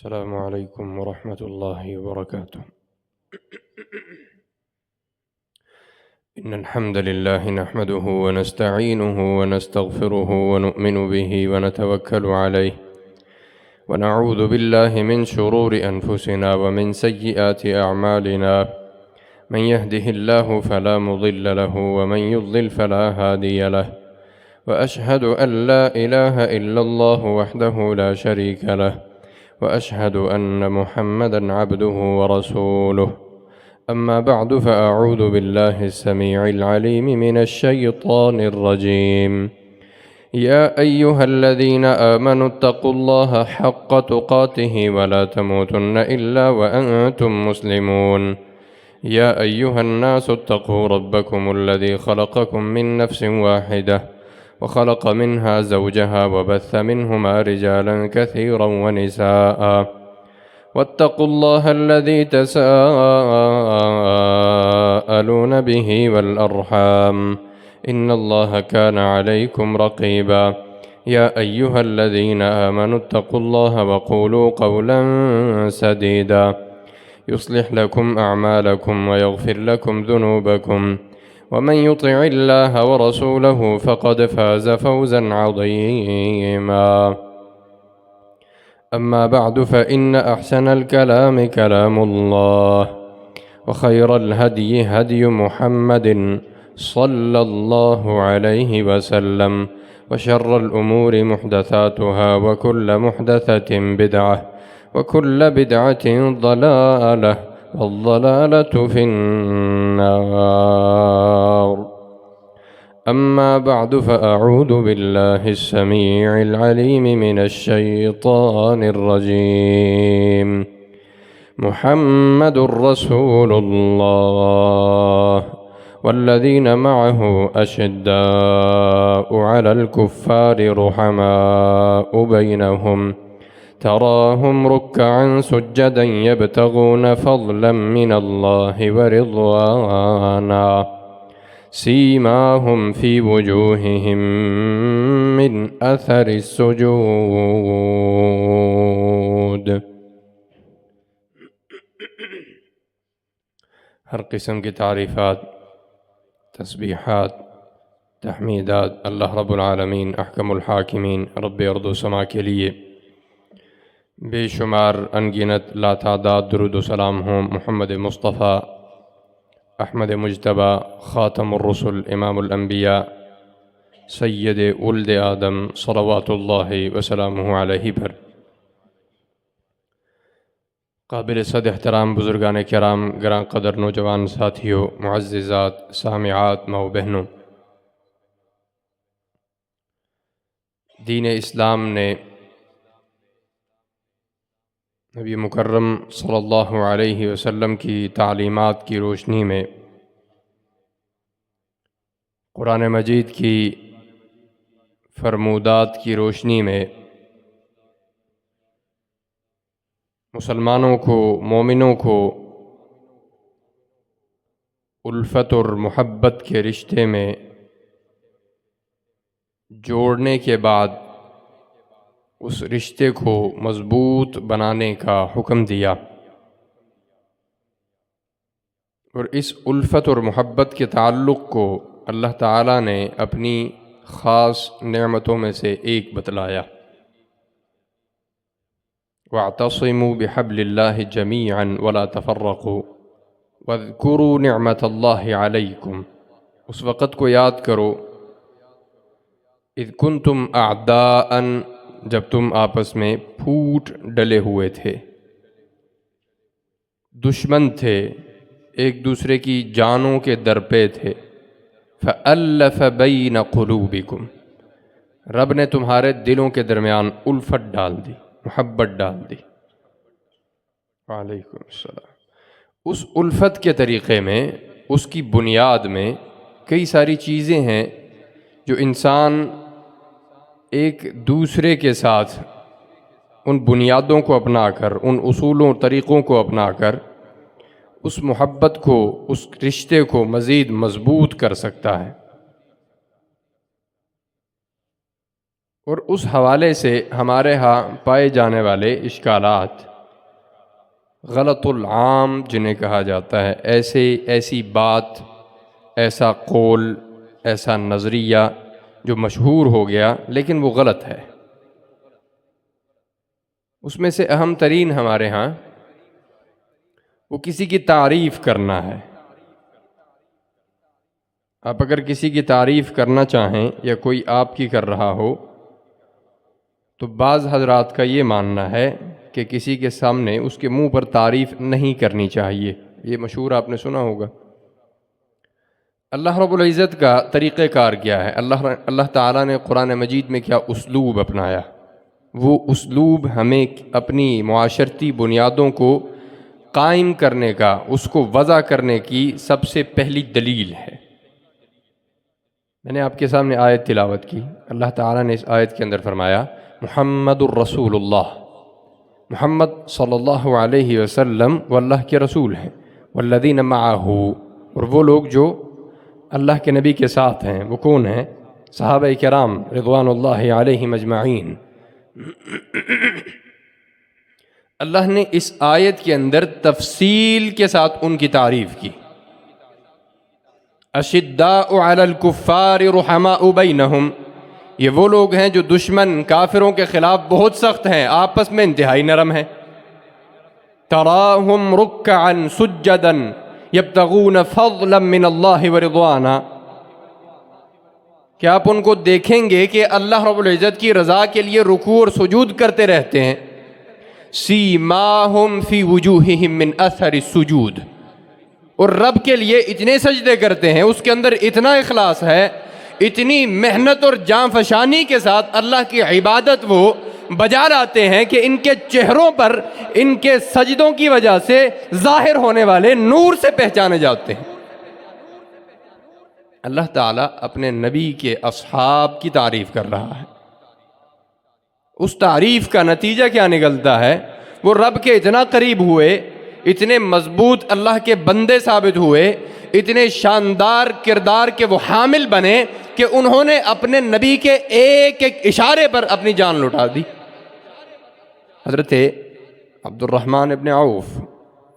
السلام عليكم ورحمة الله وبركاته. إن الحمد لله نحمده ونستعينه ونستغفره ونؤمن به ونتوكل عليه ونعوذ بالله من شرور أنفسنا ومن سيئات أعمالنا. من يهده الله فلا مضل له ومن يضلل فلا هادي له، وأشهد أن لا إله إلا الله وحده لا شريك له، وأشهد أن محمدًا عبده ورسوله. أما بعد، فأعوذ بالله السميع العليم من الشيطان الرجيم. يا أيها الذين آمنوا اتقوا الله حق تقاته ولا تموتن إلا وأنتم مسلمون. يا أيها الناس اتقوا ربكم الذي خلقكم من نفس واحدة وخلق منها زوجها وبث منهما رجالا كثيرا ونساء، واتقوا الله الذي تساءلون به والأرحام، إن الله كان عليكم رقيبا. يا أيها الذين آمنوا اتقوا الله وقولوا قولا سديدا يصلح لكم أعمالكم ويغفر لكم ذنوبكم، ومن يطع الله ورسوله فقد فاز فوزا عظيما. أما بعد، فإن أحسن الكلام كلام الله، وخير الهدي هدي محمد صلى الله عليه وسلم، وشر الأمور محدثاتها، وكل محدثة بدعة، وكل بدعة ضلالة، والضلالة في النار. أما بعد، فأعوذ بالله السميع العليم من الشيطان الرجيم. محمد رسول الله والذين معه أشداء على الكفار رحماء بينهم، تراهم ركعا سجدا يبتغون فضلا من الله ورضوانا، سيماهم في وجوههم من أثر السجود۔ ہر قسم کی تعریفات، تسبیحات، تحمیدات اللہ رب العالمین احکم الحاکمین رب ارض و سما کے لیے بے شمار انگنت لاتعداد درود و سلام ہوں محمد مصطفیٰ احمد مجتبیٰ خاتم الرسل امام الانبیاء سید ولد آدم صلوات اللہ وسلامہ علیہ پر۔ قابل صد احترام بزرگان کرام، گراں قدر نوجوان ساتھیوں، معززات، سامعات، ماؤ بہنوں، دین اسلام نے نبی مکرم صلی اللہ علیہ وسلم کی تعلیمات کی روشنی میں، قرآن مجید کی فرمودات کی روشنی میں مسلمانوں کو، مومنوں کو الفت اور محبت کے رشتے میں جوڑنے کے بعد اس رشتے کو مضبوط بنانے کا حکم دیا، اور اس الفت اور محبت کے تعلق کو اللہ تعالیٰ نے اپنی خاص نعمتوں میں سے ایک بتلایا۔ وَاعْتَصِمُوا بِحَبْلِ اللَّهِ جَمِيعًا وَلَا تَفَرَّقُوا وَاذْكُرُوا نِعْمَةَ اللَّهِ عَلَيْكُمْ۔ اس وقت کو یاد کرو، اذ کنتم اعداءً، جب تم آپس میں پھوٹ ڈلے ہوئے تھے، دشمن تھے، ایک دوسرے کی جانوں کے درپے تھے۔ فَأَلَّفَ بَيْنَ قُلُوبِكُمْ، رب نے تمہارے دلوں کے درمیان الفت ڈال دی، محبت ڈال دی۔ وعلیکم السلام۔ اس الفت کے طریقے میں، اس کی بنیاد میں کئی ساری چیزیں ہیں جو انسان ایک دوسرے کے ساتھ ان بنیادوں کو اپنا کر، ان اصولوں طریقوں کو اپنا کر اس محبت کو، اس رشتے کو مزید مضبوط کر سکتا ہے۔ اور اس حوالے سے ہمارے ہاں پائے جانے والے اشکالات غلط العام جنہیں کہا جاتا ہے، ایسی بات، ایسا قول، ایسا نظریہ جو مشہور ہو گیا لیکن وہ غلط ہے۔ اس میں سے اہم ترین ہمارے ہاں وہ کسی کی تعریف کرنا ہے۔ آپ اگر کسی کی تعریف کرنا چاہیں یا کوئی آپ کی کر رہا ہو تو بعض حضرات کا یہ ماننا ہے کہ کسی کے سامنے اس کے منہ پر تعریف نہیں کرنی چاہیے۔ یہ مشہور آپ نے سنا ہوگا۔ اللہ رب العزت کا طریقہ کار کیا ہے؟ اللہ تعالیٰ نے قرآن مجید میں کیا اسلوب اپنایا؟ وہ اسلوب ہمیں اپنی معاشرتی بنیادوں کو قائم کرنے کا، اس کو وضع کرنے کی سب سے پہلی دلیل ہے۔ میں نے آپ کے سامنے آیت تلاوت کی۔ اللہ تعالیٰ نے اس آیت کے اندر فرمایا محمد الرسول اللہ، محمد صلی اللہ علیہ وسلم وہ اللہ کے رسول ہیں، والذین معہ، اور وہ لوگ جو اللہ کے نبی کے ساتھ ہیں۔ وہ کون ہیں؟ صحابہ کرام رضوان اللہ علیہم اجمعین۔ اللہ نے اس آیت کے اندر تفصیل کے ساتھ ان کی تعریف کی۔ اشداء علی الکفار رحماء بینہم، یہ وہ لوگ ہیں جو دشمن کافروں کے خلاف بہت سخت ہیں، آپس میں انتہائی نرم ہیں۔ تراہم رکعا سجدا یبتغون فضلا من اللہ ورضوانا، کہ آپ ان کو دیکھیں گے کہ اللہ رب العزت کی رضا کے لیے رکوع اور سجود کرتے رہتے ہیں۔ سیماہم فی وجوہہم من اثر السجود، اور رب کے لیے اتنے سجدے کرتے ہیں، اس کے اندر اتنا اخلاص ہے، اتنی محنت اور جاں فشانی کے ساتھ اللہ کی عبادت وہ بجا لاتے ہیں کہ ان کے چہروں پر ان کے سجدوں کی وجہ سے ظاہر ہونے والے نور سے پہچانے جاتے ہیں۔ اللہ تعالیٰ اپنے نبی کے اصحاب کی تعریف کر رہا ہے۔ اس تعریف کا نتیجہ کیا نکلتا ہے؟ وہ رب کے اتنا قریب ہوئے، اتنے مضبوط اللہ کے بندے ثابت ہوئے، اتنے شاندار کردار کے وہ حامل بنے کہ انہوں نے اپنے نبی کے ایک ایک اشارے پر اپنی جان لٹا دی۔ حضرت عبد الرحمن ابن عوف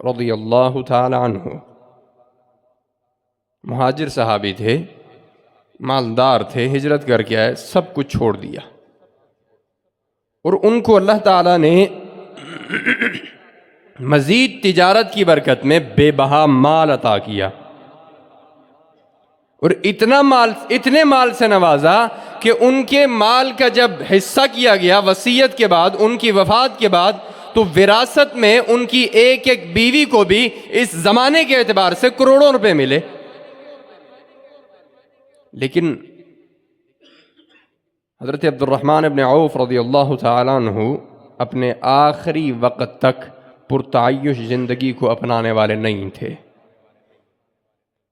رضی اللہ تعالی عنہ مہاجر صحابی تھے، مالدار تھے، ہجرت کر کے آئے، سب کچھ چھوڑ دیا، اور ان کو اللہ تعالیٰ نے مزید تجارت کی برکت میں بے بہا مال عطا کیا، اور اتنے مال سے نوازا کہ ان کے مال کا جب حصہ کیا گیا وصیت کے بعد، ان کی وفات کے بعد، تو وراثت میں ان کی ایک ایک بیوی کو بھی اس زمانے کے اعتبار سے کروڑوں روپے ملے۔ لیکن حضرت عبد الرحمن ابن عوف رضی اللہ تعالیٰ عنہ اپنے آخری وقت تک پرتعیش زندگی کو اپنانے والے نہیں تھے۔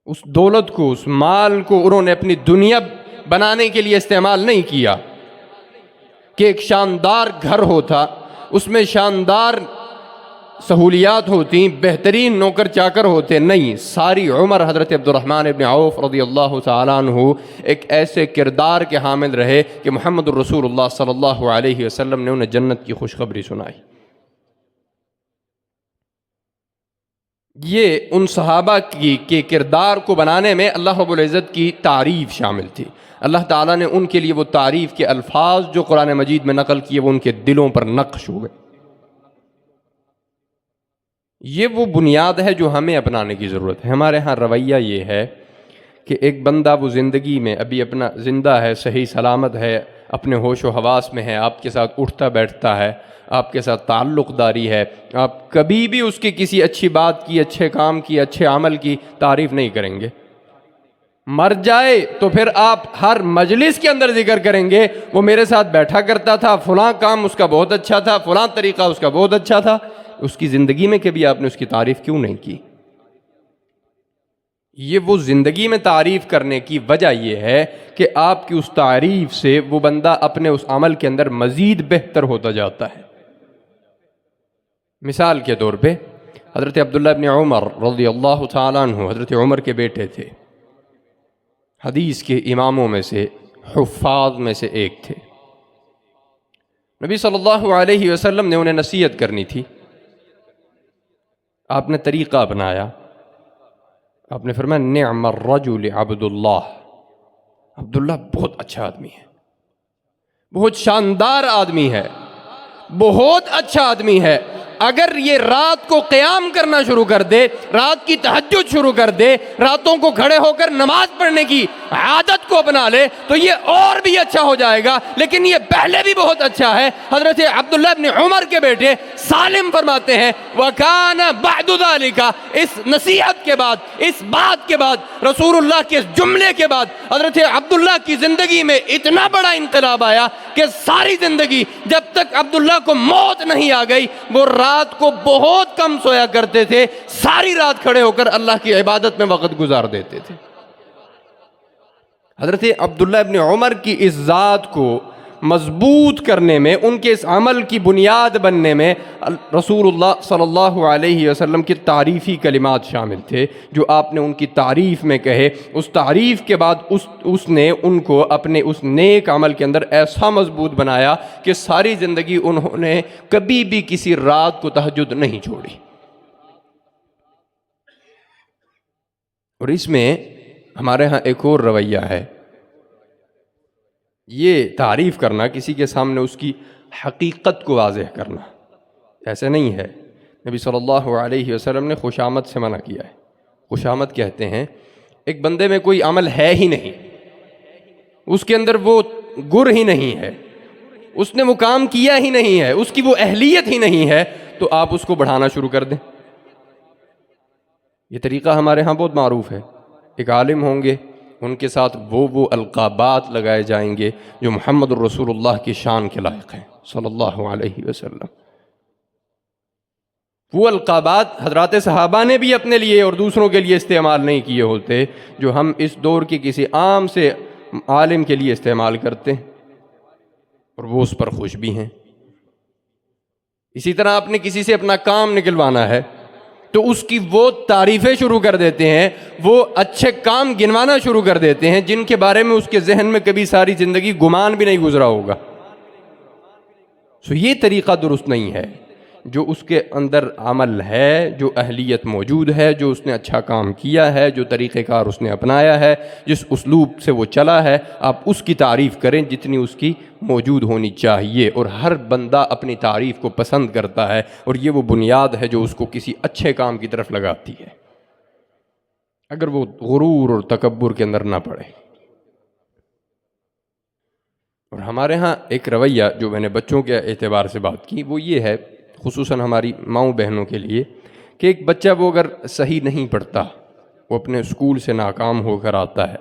اس دولت کو، اس مال کو انہوں نے اپنی دنیا بنانے کے لیے استعمال نہیں کیا کہ ایک شاندار گھر ہوتا، اس میں شاندار سہولیات ہوتی، بہترین نوکر چاکر ہوتے، نہیں، ساری عمر حضرت عبد الرحمن ابن عوف رضی اللہ تعالیٰ عنہ ایک ایسے کردار کے حامل رہے کہ محمد الرسول اللہ صلی اللہ علیہ وسلم نے انہیں جنت کی خوشخبری سنائی۔ یہ ان صحابہ کے کردار کو بنانے میں اللہ رب العزت کی تعریف شامل تھی۔ اللہ تعالیٰ نے ان کے لیے وہ تعریف کے الفاظ جو قرآن مجید میں نقل کیے وہ ان کے دلوں پر نقش ہوئے۔ یہ وہ بنیاد ہے جو ہمیں اپنانے کی ضرورت ہے۔ ہمارے ہاں رویہ یہ ہے کہ ایک بندہ وہ زندگی میں ابھی اپنا زندہ ہے، صحیح سلامت ہے، اپنے ہوش و حواس میں ہے، آپ کے ساتھ اٹھتا بیٹھتا ہے، آپ کے ساتھ تعلق داری ہے، آپ کبھی بھی اس کی کسی اچھی بات کی، اچھے کام کی، اچھے عمل کی تعریف نہیں کریں گے۔ مر جائے تو پھر آپ ہر مجلس کے اندر ذکر کریں گے وہ میرے ساتھ بیٹھا کرتا تھا، فلاں کام اس کا بہت اچھا تھا، فلاں طریقہ اس کا بہت اچھا تھا۔ اس کی زندگی میں کبھی آپ نے اس کی تعریف کیوں نہیں کی؟ یہ وہ زندگی میں تعریف کرنے کی وجہ یہ ہے کہ آپ کی اس تعریف سے وہ بندہ اپنے اس عمل کے اندر مزید بہتر ہوتا جاتا ہے۔ مثال کے طور پہ حضرت عبداللہ ابن عمر رضی اللہ تعالیٰ عنہ حضرت عمر کے بیٹے تھے، حدیث کے اماموں میں سے، حفاظ میں سے ایک تھے۔ نبی صلی اللہ علیہ وسلم نے انہیں نصیحت کرنی تھی، آپ نے طریقہ اپنایا، آپ نے فرمایا نعم الرجل عبداللہ، عبداللہ بہت اچھا آدمی ہے، بہت شاندار آدمی ہے، بہت اچھا آدمی ہے، اگر یہ رات کو قیام کرنا شروع کر دے، رات کی تہجد شروع کر دے، راتوں کو کھڑے ہو کر نماز پڑھنے کی عادت کو اپنا لے تو یہ اور بھی اچھا ہو جائے گا، لیکن یہ پہلے بھی بہت اچھا ہے۔ حضرت عبداللہ ابن عمر کے بیٹے سالم فرماتے ہیں وَكَانَ بَعْدُ ذَلِكَ، اس نصیحت کے بعد، اس بات کے بعد، رسول اللہ کے اس جملے کے بعد حضرت عبداللہ کی زندگی میں اتنا بڑا انقلاب آیا کہ ساری زندگی جب تک عبداللہ کو موت نہیں آ گئی وہ رات کو بہت کم سویا کرتے تھے، ساری رات کھڑے ہو کر اللہ کی عبادت میں وقت گزار دیتے تھے۔ حضرت عبداللہ ابن عمر کی اس ذات کو مضبوط کرنے میں، ان کے اس عمل کی بنیاد بننے میں رسول اللہ صلی اللہ علیہ وسلم کے تعریفی کلمات شامل تھے جو آپ نے ان کی تعریف میں کہے۔ اس تعریف کے بعد اس نے ان کو اپنے اس نیک عمل کے اندر ایسا مضبوط بنایا کہ ساری زندگی انہوں نے کبھی بھی کسی رات کو تہجد نہیں چھوڑی۔ اور اس میں ہمارے ہاں ایک اور رویہ ہے، یہ تعریف کرنا، کسی کے سامنے اس کی حقیقت کو واضح کرنا، ایسے نہیں ہے۔ نبی صلی اللہ علیہ وسلم نے خوشامد سے منع کیا ہے۔ خوشامد کہتے ہیں ایک بندے میں کوئی عمل ہے ہی نہیں، اس کے اندر وہ گر ہی نہیں ہے، اس نے وہ کام کیا ہی نہیں ہے، اس کی وہ اہلیت ہی نہیں ہے، تو آپ اس کو بڑھانا شروع کر دیں۔ یہ طریقہ ہمارے ہاں بہت معروف ہے۔ ایک عالم ہوں گے، ان کے ساتھ وہ القابات لگائے جائیں گے جو محمد الرسول اللہ کی شان کے لائق ہیں صلی اللہ علیہ وسلم۔ وہ القابات حضرات صحابہ نے بھی اپنے لیے اور دوسروں کے لیے استعمال نہیں کیے ہوتے جو ہم اس دور کے کسی عام سے عالم کے لیے استعمال کرتے ہیں، اور وہ اس پر خوش بھی ہیں۔ اسی طرح آپ نے کسی سے اپنا کام نکلوانا ہے تو اس کی وہ تعریفیں شروع کر دیتے ہیں، وہ اچھے کام گنوانا شروع کر دیتے ہیں جن کے بارے میں اس کے ذہن میں کبھی ساری زندگی گمان بھی نہیں گزرا ہوگا۔ یہ طریقہ درست نہیں ہے۔ جو اس کے اندر عمل ہے، جو اہلیت موجود ہے، جو اس نے اچھا کام کیا ہے، جو طریقہ کار اس نے اپنایا ہے، جس اسلوب سے وہ چلا ہے، آپ اس کی تعریف کریں جتنی اس کی موجود ہونی چاہیے۔ اور ہر بندہ اپنی تعریف کو پسند کرتا ہے، اور یہ وہ بنیاد ہے جو اس کو کسی اچھے کام کی طرف لگاتی ہے، اگر وہ غرور اور تکبر کے اندر نہ پڑے۔ اور ہمارے ہاں ایک رویہ جو میں نے بچوں کے اعتبار سے بات کی وہ یہ ہے، خصوصاً ہماری ماؤں بہنوں کے لیے، کہ ایک بچہ وہ اگر صحیح نہیں پڑھتا، وہ اپنے اسکول سے ناکام ہو کر آتا ہے،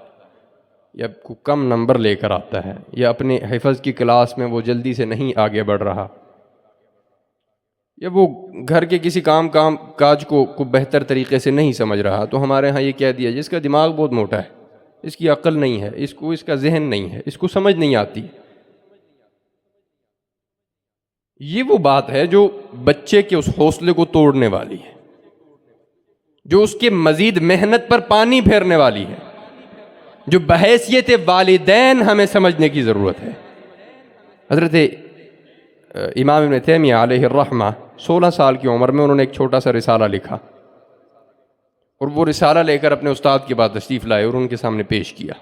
یا کم نمبر لے کر آتا ہے، یا اپنے حفظ کی کلاس میں وہ جلدی سے نہیں آگے بڑھ رہا، یا وہ گھر کے کسی کاج کو بہتر طریقے سے نہیں سمجھ رہا، تو ہمارے ہاں یہ کہہ دیا جس کا دماغ بہت موٹا ہے، اس کی عقل نہیں ہے، اس کا ذہن نہیں ہے، اس کو سمجھ نہیں آتی۔ یہ وہ بات ہے جو بچے کے اس حوصلے کو توڑنے والی ہے، جو اس کے مزید محنت پر پانی پھیرنے والی ہے، جو بحیثیت والدین ہمیں سمجھنے کی ضرورت ہے۔ حضرت امام ابن تیمیہ علیہ الرحمہ 16 سال کی عمر میں انہوں نے ایک چھوٹا سا رسالہ لکھا، اور وہ رسالہ لے کر اپنے استاد کے بعد تشریف لائے اور ان کے سامنے پیش کیا۔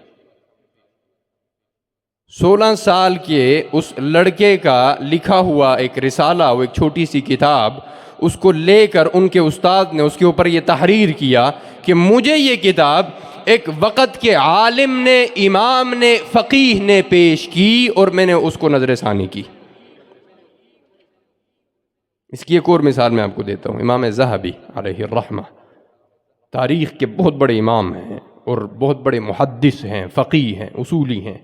16 سال کے اس لڑکے کا لکھا ہوا ایک رسالہ، وہ ایک چھوٹی سی کتاب، اس کو لے کر ان کے استاد نے اس کے اوپر یہ تحریر کیا کہ مجھے یہ کتاب ایک وقت کے عالم نے، امام نے، فقیہ نے پیش کی اور میں نے اس کو نظر ثانی کی۔ اس کی ایک اور مثال میں آپ کو دیتا ہوں۔ امام ذہبی علیہ الرحمہ تاریخ کے بہت بڑے امام ہیں اور بہت بڑے محدث ہیں، فقیہ ہیں، اصولی ہیں۔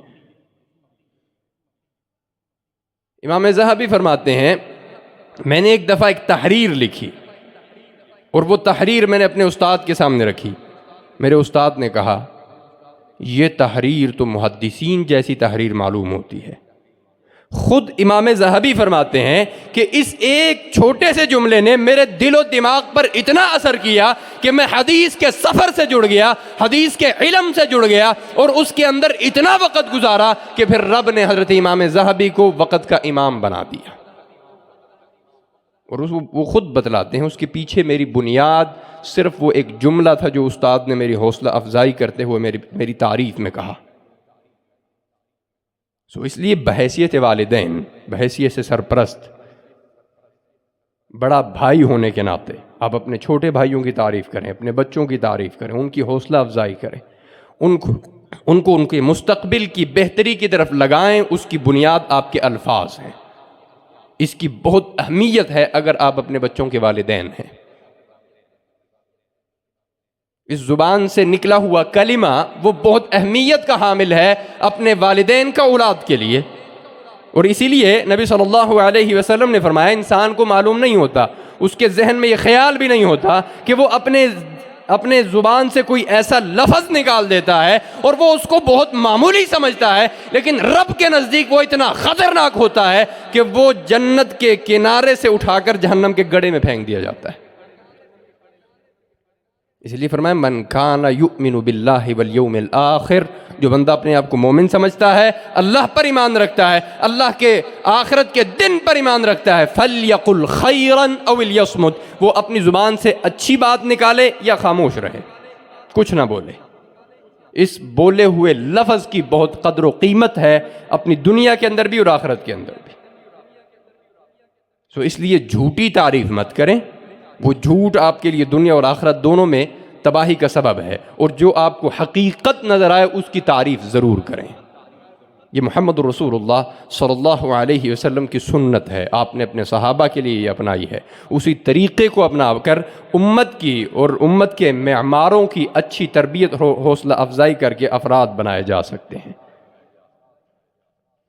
امام ذہبی فرماتے ہیں میں نے ایک دفعہ ایک تحریر لکھی اور وہ تحریر میں نے اپنے استاد کے سامنے رکھی۔ میرے استاد نے کہا یہ تحریر تو محدثین جیسی تحریر معلوم ہوتی ہے۔ خود امام ذہبی فرماتے ہیں کہ اس ایک چھوٹے سے جملے نے میرے دل و دماغ پر اتنا اثر کیا کہ میں حدیث کے سفر سے جڑ گیا، حدیث کے علم سے جڑ گیا، اور اس کے اندر اتنا وقت گزارا کہ پھر رب نے حضرت امام ذہبی کو وقت کا امام بنا دیا۔ اور وہ خود بتلاتے ہیں اس کے پیچھے میری بنیاد صرف وہ ایک جملہ تھا جو استاد نے میری حوصلہ افزائی کرتے ہوئے میری تعریف میں کہا۔ اس لیے بحیثیت والدین، بحیثیت سے سرپرست، بڑا بھائی ہونے کے ناطے آپ اپنے چھوٹے بھائیوں کی تعریف کریں، اپنے بچوں کی تعریف کریں، ان کی حوصلہ افزائی کریں، ان کو ان کے مستقبل کی بہتری کی طرف لگائیں۔ اس کی بنیاد آپ کے الفاظ ہیں، اس کی بہت اہمیت ہے اگر آپ اپنے بچوں کے والدین ہیں۔ اس زبان سے نکلا ہوا کلمہ وہ بہت اہمیت کا حامل ہے اپنے والدین کا اولاد کے لیے۔ اور اسی لیے نبی صلی اللہ علیہ وسلم نے فرمایا انسان کو معلوم نہیں ہوتا، اس کے ذہن میں یہ خیال بھی نہیں ہوتا کہ وہ اپنے زبان سے کوئی ایسا لفظ نکال دیتا ہے اور وہ اس کو بہت معمولی سمجھتا ہے، لیکن رب کے نزدیک وہ اتنا خطرناک ہوتا ہے کہ وہ جنت کے کنارے سے اٹھا کر جہنم کے گڑھے میں پھینک دیا جاتا ہے۔ اس لیے فرمایا من کان یؤمن باللہ والیوم الآخر، جو بندہ اپنے آپ کو مومن سمجھتا ہے، اللہ پر ایمان رکھتا ہے، اللہ کے آخرت کے دن پر ایمان رکھتا ہے، فلیقل خیرا او لیصمت، وہ اپنی زبان سے اچھی بات نکالے یا خاموش رہے، کچھ نہ بولے۔ اس بولے ہوئے لفظ کی بہت قدر و قیمت ہے اپنی دنیا کے اندر بھی اور آخرت کے اندر بھی۔ اس لیے جھوٹی تعریف مت کریں، وہ جھوٹ آپ کے لیے دنیا اور آخرت دونوں میں تباہی کا سبب ہے، اور جو آپ کو حقیقت نظر آئے اس کی تعریف ضرور کریں۔ یہ محمد رسول اللہ صلی اللہ علیہ وسلم کی سنت ہے، آپ نے اپنے صحابہ کے لیے یہ اپنائی ہے، اسی طریقے کو اپنا کر امت کی اور امت کے معماروں کی اچھی تربیت اور حوصلہ افزائی کر کے افراد بنائے جا سکتے ہیں۔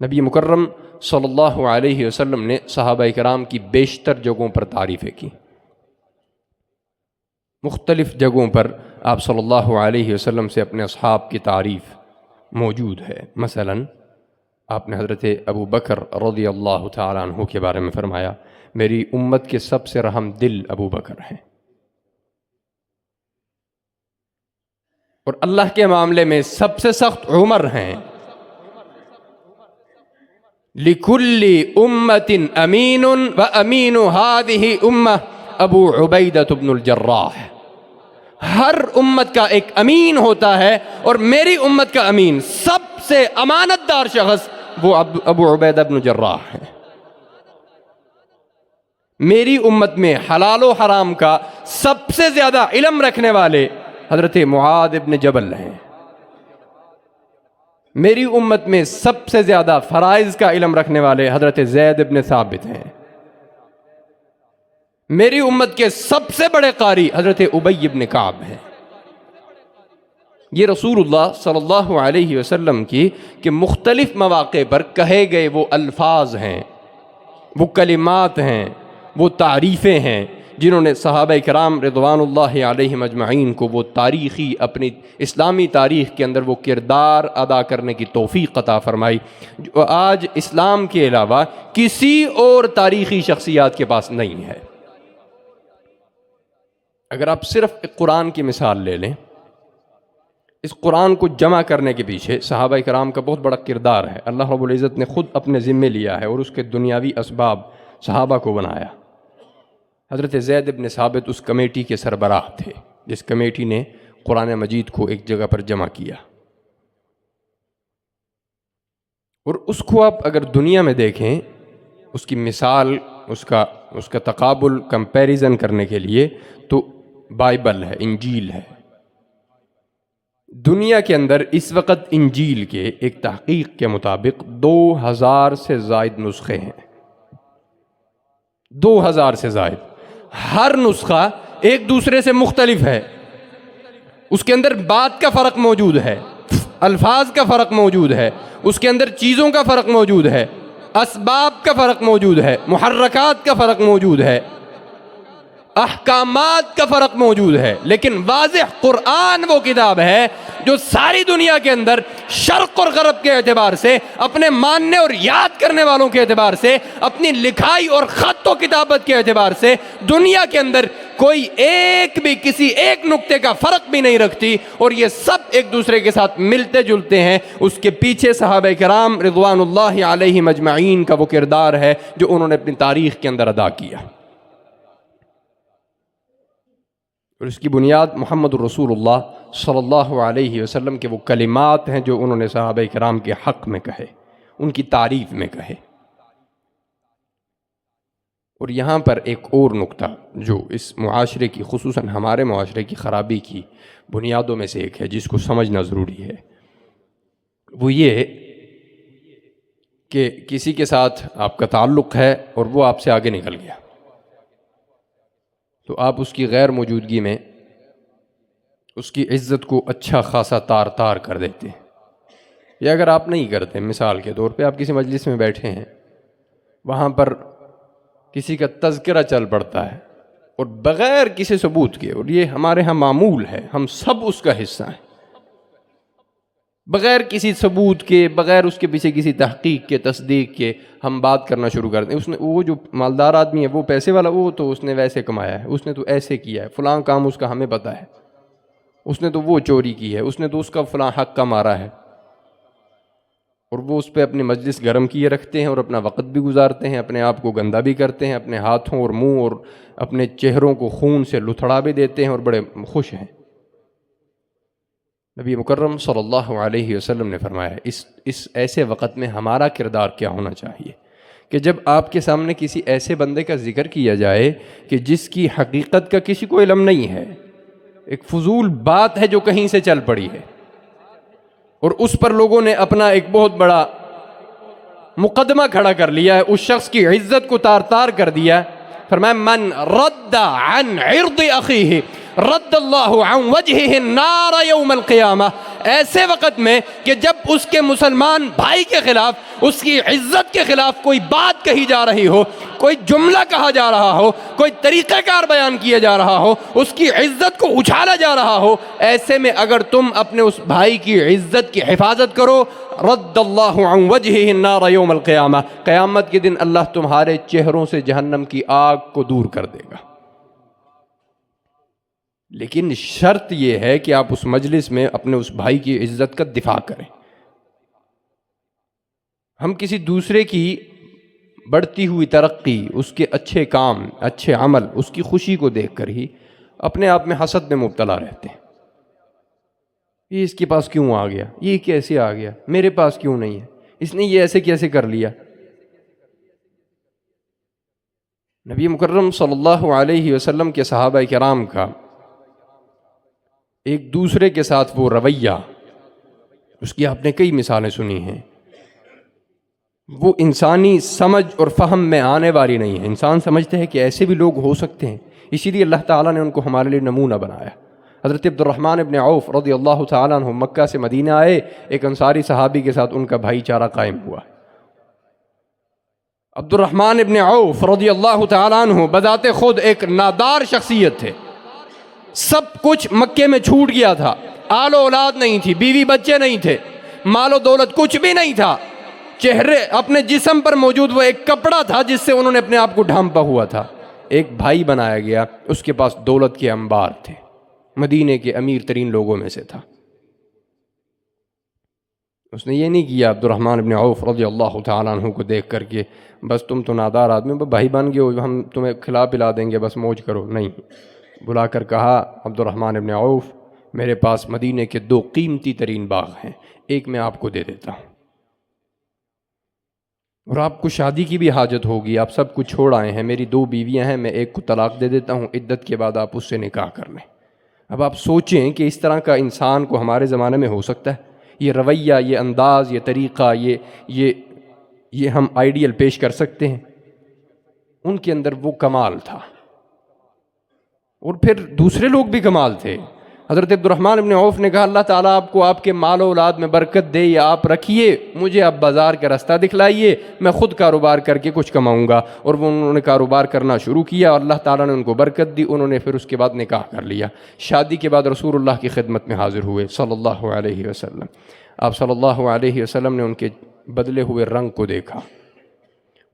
نبی مکرم صلی اللہ علیہ وسلم نے صحابہ کرام کی بیشتر جگہوں پر تعریفیں کی، مختلف جگہوں پر آپ صلی اللہ علیہ وسلم سے اپنے اصحاب کی تعریف موجود ہے۔ مثلا آپ نے حضرت ابو بکر رضی اللہ تعالیٰ عنہ کے بارے میں فرمایا میری امت کے سب سے رحم دل ابو بکر ہیں، اور اللہ کے معاملے میں سب سے سخت عمر ہیں۔ لِكُلِّ أُمَّةٍ أَمِينٌ وَأَمِينُ هَذِهِ أُمَّةٌ ابو عبیدہ بن الجراح، ہر امت کا ایک امین ہوتا ہے، اور میری امت کا امین سب سے امانت دار شخص وہ ابو عبیدہ بن الجراح ہے۔ میری امت میں حلال و حرام کا سب سے زیادہ علم رکھنے والے حضرت معاذ بن جبل ہیں۔ میری امت میں سب سے زیادہ فرائض کا علم رکھنے والے حضرت زید بن ثابت ہیں۔ میری امت کے سب سے بڑے قاری حضرت ابی بن کعب ہیں۔ یہ رسول اللہ صلی اللہ علیہ وسلم کی کہ مختلف مواقع پر کہے گئے وہ الفاظ ہیں، وہ کلمات ہیں، وہ تعریفیں ہیں جنہوں نے صحابہ کرام رضوان اللہ علیہم اجمعین کو وہ تاریخی اپنی اسلامی تاریخ کے اندر وہ کردار ادا کرنے کی توفیق عطا فرمائی جو آج اسلام کے علاوہ کسی اور تاریخی شخصیات کے پاس نہیں ہے۔ اگر آپ صرف قرآن کی مثال لے لیں، اس قرآن کو جمع کرنے کے پیچھے صحابہ کرام کا بہت بڑا کردار ہے۔ اللہ رب العزت نے خود اپنے ذمے لیا ہے اور اس کے دنیاوی اسباب صحابہ کو بنایا۔ حضرت زید بن ثابت اس کمیٹی کے سربراہ تھے جس کمیٹی نے قرآن مجید کو ایک جگہ پر جمع کیا، اور اس کو آپ اگر دنیا میں دیکھیں، اس کی مثال، اس کا تقابل، کمپیریزن کرنے کے لیے تو بائبل ہے، انجیل ہے۔ دنیا کے اندر اس وقت انجیل کے ایک تحقیق کے مطابق 2000 سے زائد نسخے ہیں، 2000 سے زائد۔ ہر نسخہ ایک دوسرے سے مختلف ہے، اس کے اندر بات کا فرق موجود ہے، الفاظ کا فرق موجود ہے، اس کے اندر چیزوں کا فرق موجود ہے، اسباب کا فرق موجود ہے، محرکات کا فرق موجود ہے، احکامات کا فرق موجود ہے، لیکن واضح قرآن وہ کتاب ہے جو ساری دنیا کے اندر شرق اور غرب کے اعتبار سے، اپنے ماننے اور یاد کرنے والوں کے اعتبار سے، اپنی لکھائی اور خط و کتابت کے اعتبار سے دنیا کے اندر کوئی ایک بھی کسی ایک نقطے کا فرق بھی نہیں رکھتی، اور یہ سب ایک دوسرے کے ساتھ ملتے جلتے ہیں۔ اس کے پیچھے صحابہ کرام رضوان اللہ علیہم اجمعین کا وہ کردار ہے جو انہوں نے اپنی تاریخ کے اندر ادا کیا۔ اور اس کی بنیاد محمد الرسول اللہ صلی اللہ علیہ وسلم کے وہ کلمات ہیں جو انہوں نے صحابہ کرام کے حق میں کہے، ان کی تعریف میں کہے۔ اور یہاں پر ایک اور نقطہ جو اس معاشرے کی، خصوصاً ہمارے معاشرے کی خرابی کی بنیادوں میں سے ایک ہے، جس کو سمجھنا ضروری ہے، وہ یہ کہ کسی کے ساتھ آپ کا تعلق ہے اور وہ آپ سے آگے نکل گیا، تو آپ اس کی غیر موجودگی میں اس کی عزت کو اچھا خاصا تار تار کر دیتے ہیں۔ یا اگر آپ نہیں کرتے، مثال کے طور پہ آپ کسی مجلس میں بیٹھے ہیں، وہاں پر کسی کا تذکرہ چل پڑتا ہے اور بغیر کسی ثبوت کے، اور یہ ہمارے ہاں معمول ہے، ہم سب اس کا حصہ ہیں، بغیر کسی ثبوت کے، بغیر اس کے پیچھے کسی تحقیق کے، تصدیق کے، ہم بات کرنا شروع کر دیں۔ اس نے، وہ جو مالدار آدمی ہے، وہ پیسے والا، وہ تو اس نے ویسے کمایا ہے، اس نے تو ایسے کیا ہے، فلاں کام اس کا ہمیں پتہ ہے، اس نے تو وہ چوری کی ہے، اس نے تو اس کا فلاں حق کا مارا ہے، اور وہ اس پہ اپنی مجلس گرم کیے رکھتے ہیں اور اپنا وقت بھی گزارتے ہیں، اپنے آپ کو گندہ بھی کرتے ہیں، اپنے ہاتھوں اور منہ اور اپنے چہروں کو خون سے لتھڑا بھی دیتے ہیں اور بڑے خوش ہیں۔ نبی مکرم صلی اللہ علیہ وسلم نے فرمایا اس ایسے وقت میں ہمارا کردار کیا ہونا چاہیے کہ جب آپ کے سامنے کسی ایسے بندے کا ذکر کیا جائے کہ جس کی حقیقت کا کسی کو علم نہیں ہے، ایک فضول بات ہے جو کہیں سے چل پڑی ہے، اور اس پر لوگوں نے اپنا ایک بہت بڑا مقدمہ کھڑا کر لیا ہے، اس شخص کی عزت کو تار تار کر دیا ہے۔ فرمایا من رد عن عرض اخیہ رد اللہ عن وجہہ النار یوم القیامہ۔ ایسے وقت میں کہ جب اس کے مسلمان بھائی کے خلاف، اس کی عزت کے خلاف کوئی بات کہی جا رہی ہو، کوئی جملہ کہا جا رہا ہو، کوئی طریقہ کار بیان کیا جا رہا ہو، اس کی عزت کو اچھالا جا رہا ہو، ایسے میں اگر تم اپنے اس بھائی کی عزت کی حفاظت کرو، رد اللہ عن وجہہ النار یوم القیامہ، قیامت کے دن اللہ تمہارے چہروں سے جہنم کی آگ کو دور کر دے گا۔ لیکن شرط یہ ہے کہ آپ اس مجلس میں اپنے اس بھائی کی عزت کا دفاع کریں۔ ہم کسی دوسرے کی بڑھتی ہوئی ترقی، اس کے اچھے کام، اچھے عمل، اس کی خوشی کو دیکھ کر ہی اپنے آپ میں حسد میں مبتلا رہتے ہیں۔ یہ اس کے پاس کیوں آ گیا، یہ کیسے آ گیا، میرے پاس کیوں نہیں ہے، اس نے یہ ایسے کیسے کر لیا۔ نبی مکرم صلی اللہ علیہ وسلم کے صحابہ کرام کا ایک دوسرے کے ساتھ وہ رویہ، اس کی آپ نے کئی مثالیں سنی ہیں، وہ انسانی سمجھ اور فہم میں آنے والی نہیں ہے۔ انسان سمجھتے ہیں کہ ایسے بھی لوگ ہو سکتے ہیں، اسی لیے اللہ تعالیٰ نے ان کو ہمارے لیے نمونہ بنایا۔ حضرت عبد الرحمن ابن عوف رضی اللہ تعالیٰ عنہ مکہ سے مدینہ آئے، ایک انصاری صحابی کے ساتھ ان کا بھائی چارہ قائم ہوا۔ عبد الرحمن ابن عوف رضی اللہ تعالیٰ عنہ بذات خود ایک نادار شخصیت تھے، سب کچھ مکے میں چھوٹ گیا تھا، آل و اولاد نہیں تھی، بیوی بچے نہیں تھے، مال و دولت کچھ بھی نہیں تھا، چہرے اپنے جسم پر موجود وہ ایک کپڑا تھا جس سے انہوں نے اپنے آپ کو ڈھانپا ہوا تھا۔ ایک بھائی بنایا گیا، اس کے پاس دولت کے انبار تھے، مدینے کے امیر ترین لوگوں میں سے تھا۔ اس نے یہ نہیں کیا عبد الرحمن ابن عوف رضی اللہ تعالیٰ عنہ کو دیکھ کر کے بس تم تو نادار آدمی، بھائی بن گئے ہو، ہم تمہیں کھلا پلا دیں گے، بس موج کرو۔ نہیں، بلا کر کہا عبد الرحمن ابن عوف، میرے پاس مدینے کے 2 قیمتی ترین باغ ہیں، ایک میں آپ کو دے دیتا ہوں، اور آپ کو شادی کی بھی حاجت ہوگی، آپ سب کچھ چھوڑ آئے ہیں، میری 2 بیویاں ہیں، میں ایک کو طلاق دے دیتا ہوں، عدت کے بعد آپ اس سے نکاح کر لیں۔ اب آپ سوچیں کہ اس طرح کا انسان کو ہمارے زمانے میں ہو سکتا ہے؟ یہ رویہ، یہ انداز، یہ طریقہ، یہ ہم آئیڈیل پیش کر سکتے ہیں؟ ان کے اندر وہ کمال تھا، اور پھر دوسرے لوگ بھی کمال تھے۔ حضرت عبد الرحمن ابن عوف نے کہا اللہ تعالیٰ آپ کو آپ کے مال و اولاد میں برکت دے، یا آپ رکھیے، مجھے آپ بازار کا راستہ دکھلائیے، میں خود کاروبار کر کے کچھ کماؤں گا۔ اور وہ انہوں نے کاروبار کرنا شروع کیا، اور اللہ تعالیٰ نے ان کو برکت دی، انہوں نے پھر اس کے بعد نکاح کر لیا۔ شادی کے بعد رسول اللہ کی خدمت میں حاضر ہوئے صلی اللہ علیہ وسلم۔ آپ صلی اللہ علیہ وسلم نے ان کے بدلے ہوئے رنگ کو دیکھا،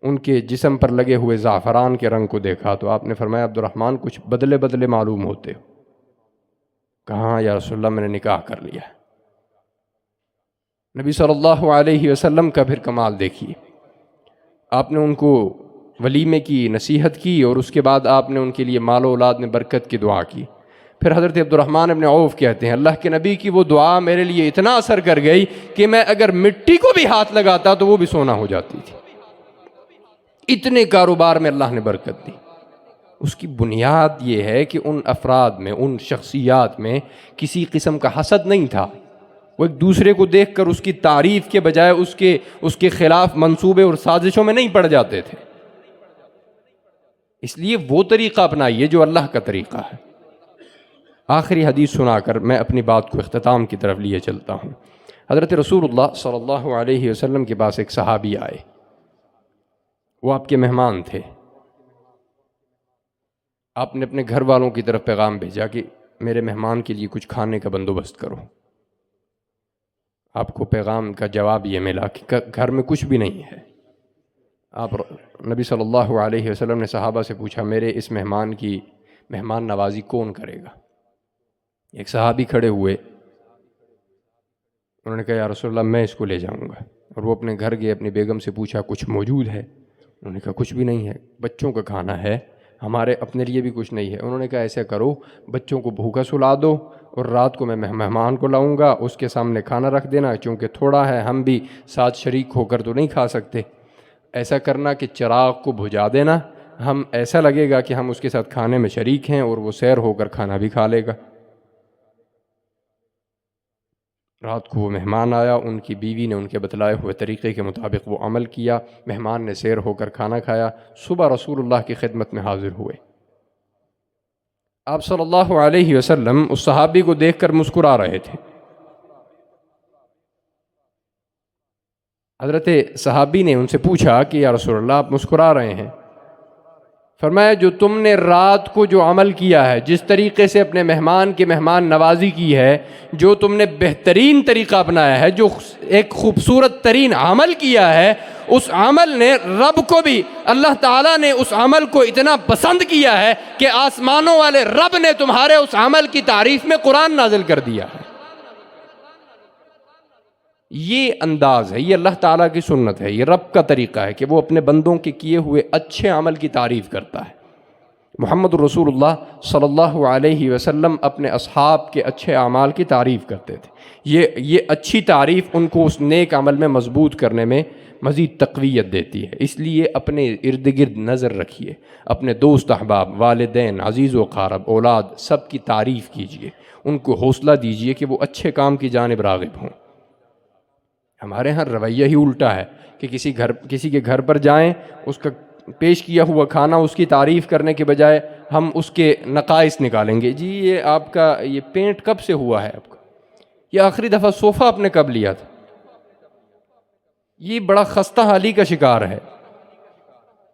ان کے جسم پر لگے ہوئے زعفران کے رنگ کو دیکھا، تو آپ نے فرمایا عبد الرحمن کچھ بدلے بدلے معلوم ہوتے ہو۔ کہاں یا رسول اللہ، میں نے نکاح کر لیا۔ نبی صلی اللہ علیہ وسلم کا پھر کمال دیکھیے، آپ نے ان کو ولیمے کی نصیحت کی، اور اس کے بعد آپ نے ان کے لیے مال و اولاد میں برکت کی دعا کی۔ پھر حضرت عبد الرحمن ابن عوف کہتے ہیں اللہ کے نبی کی وہ دعا میرے لیے اتنا اثر کر گئی کہ میں اگر مٹی کو بھی ہاتھ لگاتا تو وہ بھی سونا ہو جاتی تھی. اتنے کاروبار میں اللہ نے برکت دی. اس کی بنیاد یہ ہے کہ ان افراد میں، ان شخصیات میں کسی قسم کا حسد نہیں تھا. وہ ایک دوسرے کو دیکھ کر اس کی تعریف کے بجائے اس کے خلاف منصوبے اور سازشوں میں نہیں پڑ جاتے تھے. اس لیے وہ طریقہ اپنائیے جو اللہ کا طریقہ ہے. آخری حدیث سنا کر میں اپنی بات کو اختتام کی طرف لیے چلتا ہوں. حضرت رسول اللہ صلی اللہ علیہ وسلم کے پاس ایک صحابی آئے. وہ آپ کے مہمان تھے. آپ نے اپنے گھر والوں کی طرف پیغام بھیجا کہ میرے مہمان کے لیے کچھ کھانے کا بندوبست کرو. آپ کو پیغام کا جواب یہ ملا کہ گھر میں کچھ بھی نہیں ہے. آپ نبی صلی اللہ علیہ وسلم نے صحابہ سے پوچھا میرے اس مہمان کی مہمان نوازی کون کرے گا؟ ایک صحابی کھڑے ہوئے. انہوں نے کہا یا رسول اللہ میں اس کو لے جاؤں گا. اور وہ اپنے گھر گئے، اپنی بیگم سے پوچھا کچھ موجود ہے؟ انہوں نے کہا کچھ بھی نہیں ہے، بچوں کا کھانا ہے، ہمارے اپنے لیے بھی کچھ نہیں ہے. انہوں نے کہا ایسا کرو بچوں کو بھوکا سلا دو اور رات کو میں مہمان کو لاؤں گا، اس کے سامنے کھانا رکھ دینا، چونکہ تھوڑا ہے ہم بھی ساتھ شریک ہو کر تو نہیں کھا سکتے. ایسا کرنا کہ چراغ کو بجھا دینا، ہم ایسا لگے گا کہ ہم اس کے ساتھ کھانے میں شریک ہیں اور وہ سیر ہو کر کھانا بھی کھا لے گا. رات کو وہ مہمان آیا، ان کی بیوی نے ان کے بتلائے ہوئے طریقے کے مطابق وہ عمل کیا، مہمان نے سیر ہو کر کھانا کھایا. صبح رسول اللہ کی خدمت میں حاضر ہوئے. آپ صلی اللہ علیہ وسلم اس صحابی کو دیکھ کر مسکرا رہے تھے. حضرت صحابی نے ان سے پوچھا کہ یا رسول اللہ آپ مسکرا رہے ہیں؟ فرمایا جو تم نے رات کو جو عمل کیا ہے، جس طریقے سے اپنے مہمان کی مہمان نوازی کی ہے، جو تم نے بہترین طریقہ اپنایا ہے، جو ایک خوبصورت ترین عمل کیا ہے، اس عمل نے رب کو بھی، اللہ تعالیٰ نے اس عمل کو اتنا پسند کیا ہے کہ آسمانوں والے رب نے تمہارے اس عمل کی تعریف میں قرآن نازل کر دیا ہے. یہ انداز ہے، یہ اللہ تعالیٰ کی سنت ہے، یہ رب کا طریقہ ہے کہ وہ اپنے بندوں کے کیے ہوئے اچھے عمل کی تعریف کرتا ہے. محمد رسول اللہ صلی اللہ علیہ وسلم اپنے اصحاب کے اچھے اعمال کی تعریف کرتے تھے. یہ اچھی تعریف ان کو اس نیک عمل میں مضبوط کرنے میں مزید تقویت دیتی ہے. اس لیے اپنے ارد گرد نظر رکھیے، اپنے دوست احباب، والدین، عزیز و اقارب، اولاد، سب کی تعریف کیجیے، ان کو حوصلہ دیجیے کہ وہ اچھے کام کی جانب راغب ہوں. ہمارے ہاں رویہ ہی الٹا ہے کہ کسی کے گھر پر جائیں، اس کا پیش کیا ہوا کھانا اس کی تعریف کرنے کے بجائے ہم اس کے نقائص نکالیں گے. جی یہ آپ کا یہ پینٹ کب سے ہوا ہے آپ کا؟ یہ آخری دفعہ صوفہ آپ نے کب لیا تھا؟ یہ بڑا خستہ حالی کا شکار ہے.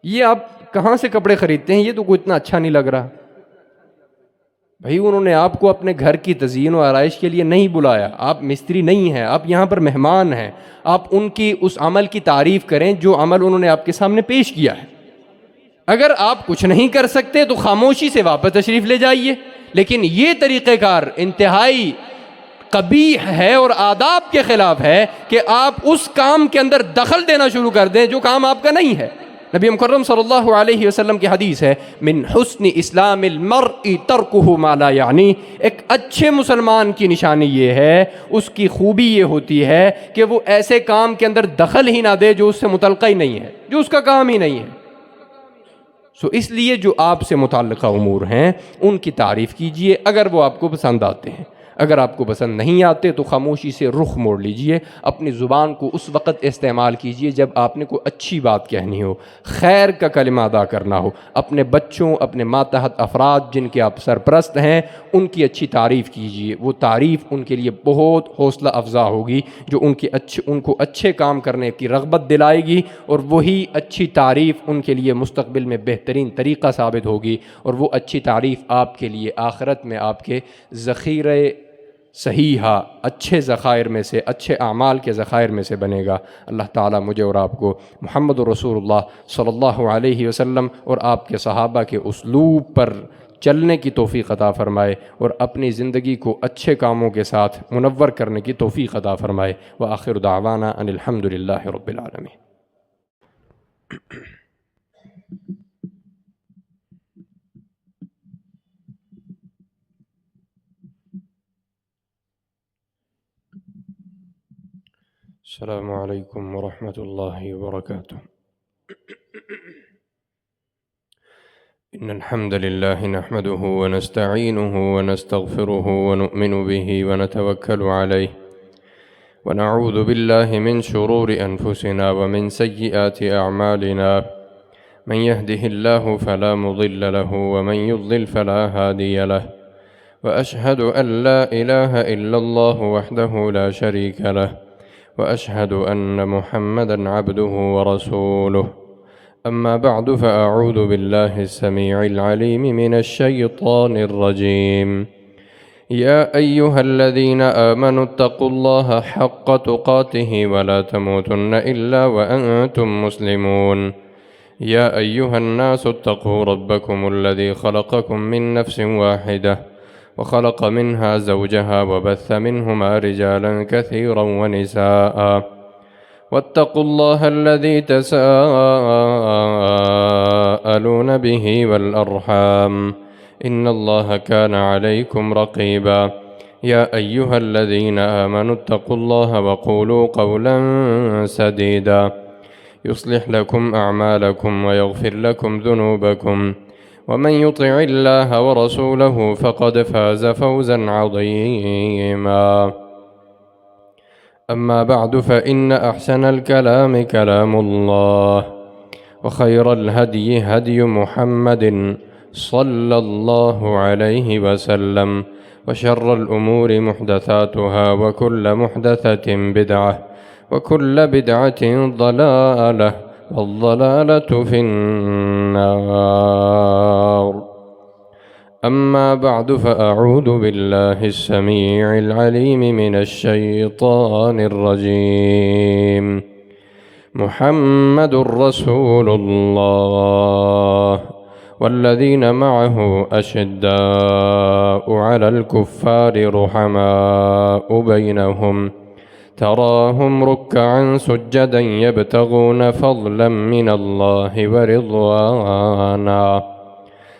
یہ آپ کہاں سے کپڑے خریدتے ہیں؟ یہ تو کوئی اتنا اچھا نہیں لگ رہا. بھائی انہوں نے آپ کو اپنے گھر کی تزئین و آرائش کے لیے نہیں بلایا، آپ مستری نہیں ہیں، آپ یہاں پر مہمان ہیں. آپ ان کی اس عمل کی تعریف کریں جو عمل انہوں نے آپ کے سامنے پیش کیا ہے. اگر آپ کچھ نہیں کر سکتے تو خاموشی سے واپس تشریف لے جائیے. لیکن یہ طریقہ کار انتہائی قبیح ہے اور آداب کے خلاف ہے کہ آپ اس کام کے اندر دخل دینا شروع کر دیں جو کام آپ کا نہیں ہے. نبی مکرم صلی اللہ علیہ وسلم کی حدیث ہے من حسن اسلام المرء ترکہ ما لا یعنی. ایک اچھے مسلمان کی نشانی یہ ہے، اس کی خوبی یہ ہوتی ہے کہ وہ ایسے کام کے اندر دخل ہی نہ دے جو اس سے متعلقہ ہی نہیں ہے، جو اس کا کام ہی نہیں ہے. اس لیے جو آپ سے متعلقہ امور ہیں ان کی تعریف کیجئے اگر وہ آپ کو پسند آتے ہیں. اگر آپ کو پسند نہیں آتے تو خاموشی سے رخ موڑ لیجئے. اپنی زبان کو اس وقت استعمال کیجئے جب آپ نے کوئی اچھی بات کہنی ہو، خیر کا کلمہ ادا کرنا ہو. اپنے بچوں، اپنے ماتحت افراد جن کے آپ سرپرست ہیں، ان کی اچھی تعریف کیجئے. وہ تعریف ان کے لیے بہت حوصلہ افزا ہوگی، جو ان کو اچھے کام کرنے کی رغبت دلائے گی، اور وہی اچھی تعریف ان کے لیے مستقبل میں بہترین طریقہ ثابت ہوگی. اور وہ اچھی تعریف آپ کے لیے آخرت میں آپ کے ذخیرہ صحیحہ، اچھے ذخائر میں سے، اچھے اعمال کے ذخائر میں سے بنے گا. اللہ تعالیٰ مجھے اور آپ کو محمد رسول اللہ صلی اللہ علیہ وسلم اور آپ کے صحابہ کے اسلوب پر چلنے کی توفیق عطا فرمائے، اور اپنی زندگی کو اچھے کاموں کے ساتھ منور کرنے کی توفیق عطا فرمائے. وآخر دعوانا ان الحمد للہ رب العالمین. السلام عليكم ورحمة الله وبركاته. إن الحمد لله نحمده ونستعينه ونستغفره ونؤمن به ونتوكل عليه، ونعوذ بالله من شرور أنفسنا ومن سيئات أعمالنا. من يهده الله فلا مضل له ومن يضلل فلا هادي له، وأشهد أن لا إله إلا الله وحده لا شريك له، وأشهد أن محمدًا عبده ورسوله. أما بعد، فأعوذ بالله السميع العليم من الشيطان الرجيم. يا أيها الذين آمنوا اتقوا الله حق تقاته ولا تموتن إلا وأنتم مسلمون. يا أيها الناس اتقوا ربكم الذي خلقكم من نفس واحدة، وخلق منها زوجها، وبث منهما رجالا كثيرا ونساء. واتقوا الله الذي تساءلون به والأرحام، إن الله كان عليكم رقيبا. يا أيها الذين آمنوا اتقوا الله وقولوا قولا سديدا يصلح لكم أعمالكم ويغفر لكم ذنوبكم، ومن يطع الله ورسوله فقد فاز فوزا عظيما. أما بعد، فإن أحسن الكلام كلام الله، وخير الهدي هدي محمد صلى الله عليه وسلم، وشر الأمور محدثاتها، وكل محدثة بدعة، وكل بدعة ضلالة، والضلالة في النار. أما بعد، فأعوذ بالله السميع العليم من الشيطان الرجيم. محمد رسول الله، والذين معه أشداء على الكفار رحماء بينهم، تراهم ركعا سجدا يبتغون فضلا من الله ورضوانا،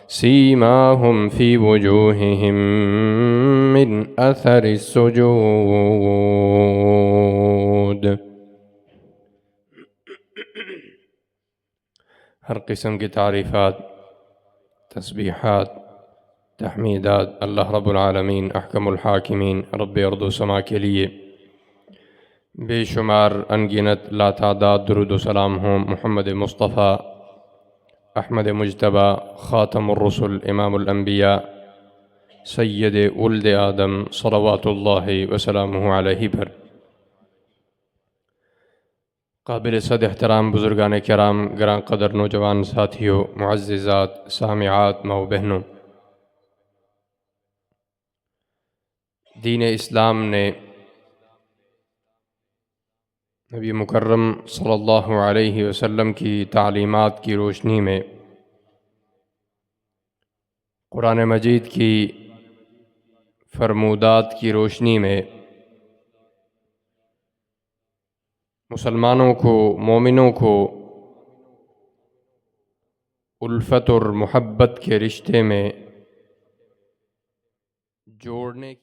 سيماهم في وجوههم من أثر السجود۔ ہر قسم کی تعریفات، تسبیحات، تحمیدات اللہ رب العالمین احکم الحاکمین رب ارض و سما کے لیے بے شمار انگنت لاتعداد درود و سلام ہوں محمد مصطفیٰ احمد مجتبیٰ خاتم الرسل امام الانبیاء سید ولد آدم صلوات اللہ وسلامہ علیہ پر۔ قابل صد احترام بزرگان کرام، گراں قدر نوجوان ساتھیوں، معززات، سامعات، ماؤ بہنوں، دین اسلام نے نبی مکرم صلی اللہ علیہ وسلم کی تعلیمات کی روشنی میں، قرآن مجید کی فرمودات کی روشنی میں مسلمانوں کو، مومنوں کو الفت اور محبت کے رشتے میں جوڑنے